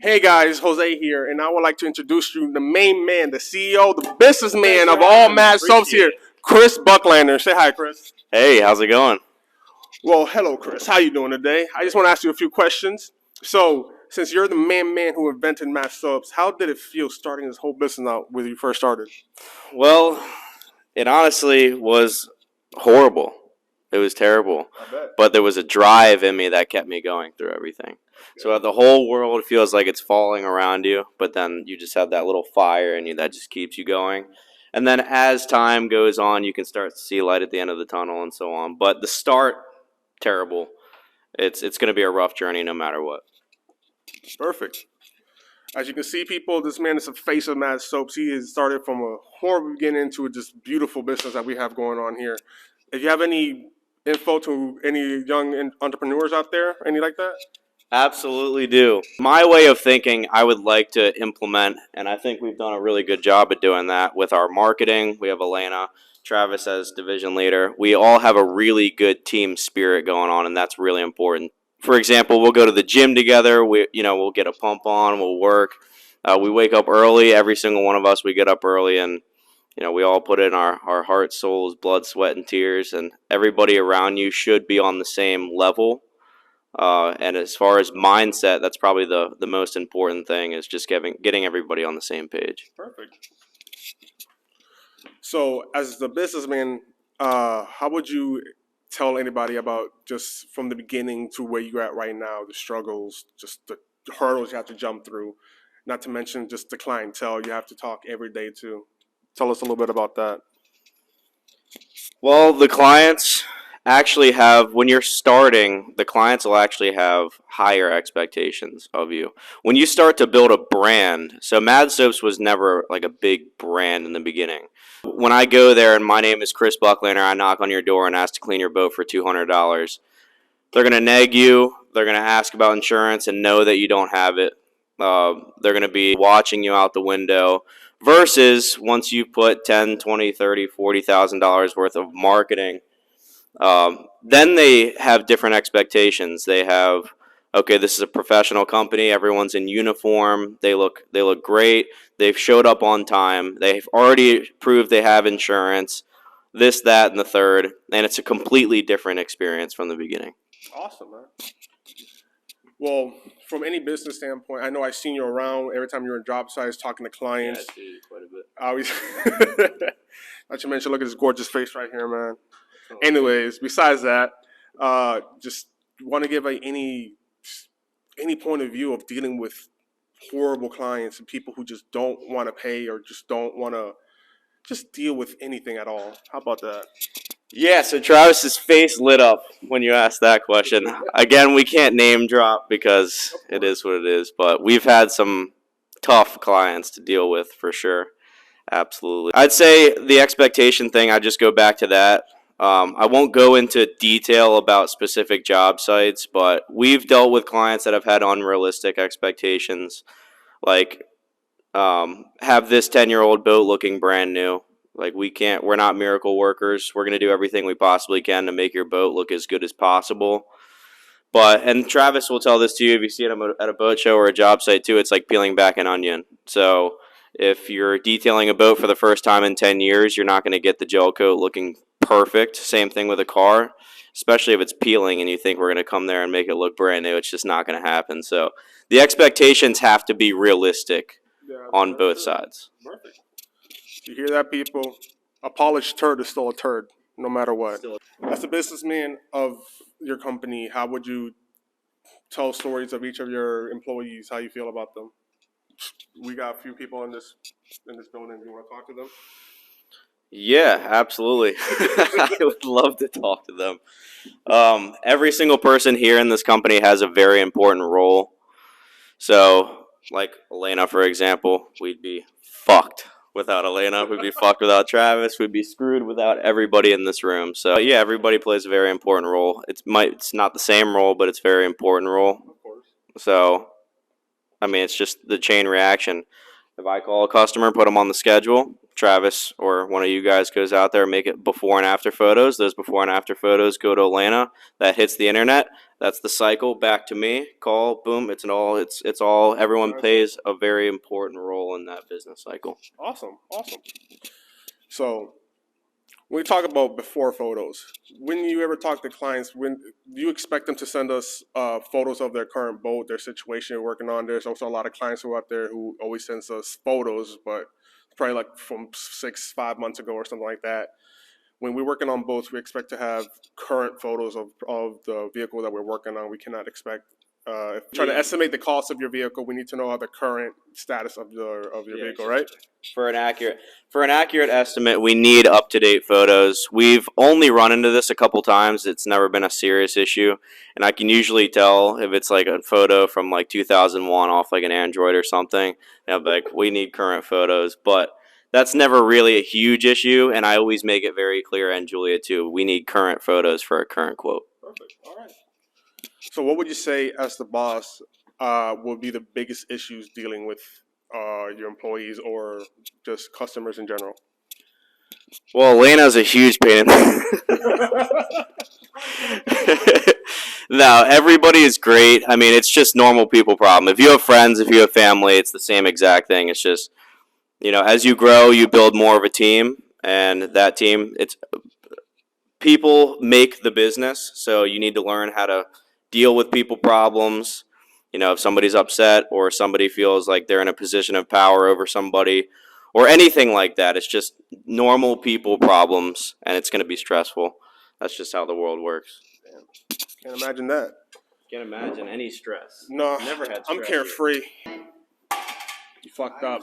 Hey guys, Jose here, and I would like to introduce you the main man, the CEO, the businessman of all Mad Soaps here, Chris Buchleitner. Say hi, Chris. Hey, how's it going? Well, hello, Chris. How you doing today? I just want to ask you a few questions. So, since you're the main man who invented Mad Soaps, how did it feel starting this whole business out when you first started? Well, it honestly was horrible. It was terrible. I bet. But there was a drive in me that kept me going through everything. So the whole world feels like it's falling around you, but then you just have that little fire in you that just keeps you going. And then as time goes on, you can start to see light at the end of the tunnel and so on. But the start, terrible. It's going to be a rough journey no matter what. Perfect. As you can see, people, this man is the face of Mad Soaps. He has started from a horrible beginning to this beautiful business that we have going on here. If you have any info to any young entrepreneurs out there, any like that? Absolutely do. My way of thinking, I would like to implement, and I think we've done a really good job at doing that with our marketing. We have Elena, Travis as division leader. We all have a really good team spirit going on, and that's really important. For example, we'll go to the gym together. We'll get a pump on. We'll work. We wake up early. Every single one of us, we get up early, and we all put in our heart, souls, blood, sweat, and tears. And everybody around you should be on the same level. And as far as mindset, that's probably the most important thing is just getting everybody on the same page. Perfect. So, as the businessman, how would you tell anybody about just from the beginning to where you're at right now, the struggles, just the hurdles you have to jump through, not to mention just the clientele you have to talk every day to? Tell us a little bit about that. Well, the clients actually when you're starting, the clients will actually have higher expectations of you. When you start to build a brand, so Mad Soaps was never like a big brand in the beginning. When I go there and my name is Chris Buchleitner, I knock on your door and ask to clean your boat for $200. They're going to nag you. They're going to ask about insurance and know that you don't have it. They're going to be watching you out the window. Versus once you put $10, $20, $30, $40,000 worth of marketing, then they have different expectations. They have, okay, this is a professional company. Everyone's in uniform. They look great. They've showed up on time. They've already proved they have insurance. This, that, and the third, and it's a completely different experience from the beginning. Awesome, man. Well, from any business standpoint, I know I've seen you around every time you're on job sites talking to clients. Yeah, I see quite a bit. I always, not to mention, look at his gorgeous face right here, man. Anyways, besides that, just want to give any point of view of dealing with horrible clients and people who just don't want to pay or just don't want to just deal with anything at all. How about that? Yeah, so Travis's face lit up when you asked that question. Again, we can't name drop because it is what it is, but we've had some tough clients to deal with for sure. Absolutely. I'd say the expectation thing, I just go back to that. I won't go into detail about specific job sites, but we've dealt with clients that have had unrealistic expectations, like have this 10-year-old boat looking brand new. Like we're not miracle workers. We're going to do everything we possibly can to make your boat look as good as possible. And Travis will tell this to you if you see him at a boat show or a job site too, it's like peeling back an onion. So if you're detailing a boat for the first time in 10 years, you're not going to get the gel coat looking perfect. Same thing with a car, especially if it's peeling and you think we're going to come there and make it look brand new. It's just not going to happen. So the expectations have to be realistic on both sides. Perfect. You hear that, people? A polished turd is still a turd, no matter what. As the businessman of your company, how would you tell stories of each of your employees, how you feel about them? We got a few people in this building. Do you want to talk to them? Yeah, absolutely. I would love to talk to them. Every single person here in this company has a very important role. So, like Elena, for example, we'd be fucked without Elena. We'd be fucked without Travis. We'd be screwed without everybody in this room. So, yeah, everybody plays a very important role. It's not the same role, but it's a very important role. Of course. So, I mean, it's just the chain reaction. If I call a customer, put them on the schedule, Travis or one of you guys goes out there, make it before and after photos. Those before and after photos go to Atlanta. That hits the internet. That's the cycle back to me. Call, boom. It's all. Everyone plays a very important role in that business cycle. Awesome. So, when we talk about before photos, when you ever talk to clients, when do you expect them to send us photos of their current boat, their situation they're working on? There's also a lot of clients who are out there who always sends us photos, but probably like from 5 months ago or something like that. When we're working on boats, we expect to have current photos of the vehicle that we're working on. We cannot expect. If we're trying to estimate the cost of your vehicle, we need to know the current status of your vehicle, right? For an accurate estimate, we need up-to-date photos. We've only run into this a couple times. It's never been a serious issue, and I can usually tell if it's like a photo from like 2001 off like an Android or something. Like we need current photos, but that's never really a huge issue, and I always make it very clear, and Julia too, we need current photos for a current quote. Perfect. All right. So, what would you say, as the boss, will be the biggest issues dealing with your employees or just customers in general? Well, Elena's a huge pain. No, everybody is great. I mean, it's just normal people problem. If you have friends, if you have family, it's the same exact thing. It's just, as you grow, you build more of a team, and that team, it's people make the business, so you need to learn how to deal with people problems. If somebody's upset or somebody feels like they're in a position of power over somebody or anything like that, it's just normal people problems, and it's going to be stressful. That's just how the world works. Can't imagine that. Can't imagine any stress. No, Never had stress. I'm carefree. You fucked up.